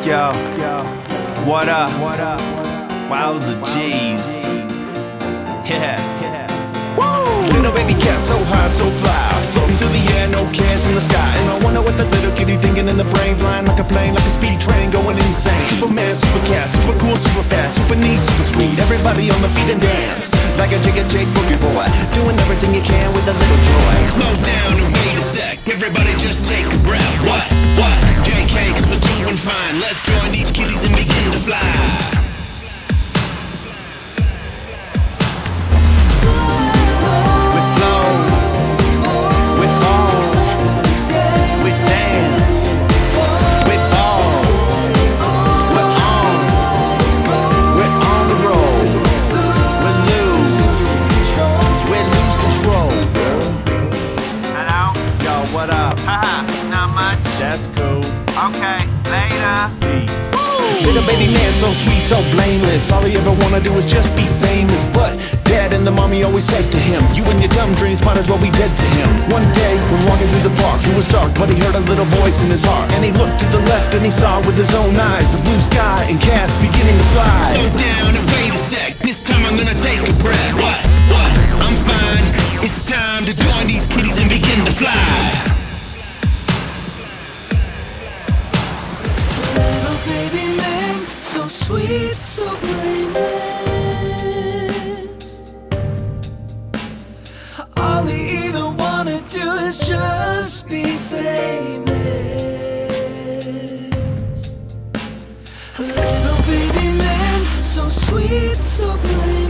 Yo, what up? Wowza G's. Yeah. Woo! Little baby cat, so high, so fly, floating through the air, no cares in the sky. And I wonder what the little kitty thinking in the brain, flying like a plane, like a speed train, going insane. Superman, super cat, super cool, super fast, super neat, super sweet. Everybody on the feet and dance like a Jigga Jake boogie boy, doing everything you can with a little joy. Slow down and wait a sec. Everybody just take a breath. What? JK, cause we're doing fine. Let's join these kitties and begin to fly. What up? Haha, not much. That's cool. Okay, later. Peace. Little baby man, so sweet, so blameless. All he ever wanna do is just be famous. But dad and the mommy always said to him, you and your dumb dreams might as well be dead to him. One day, when walking through the park, it was dark, but he heard a little voice in his heart. And he looked to the left and he saw with his own eyes a blue sky and cats beginning to fly. Slow down and wait a sec. This time I'm gonna take a breath. What? I'm fine. It's time to join these kitties and begin to fly. Little baby man, so sweet, so blameless. All he even wanna do is just be famous. Little baby man, so sweet, so blameless.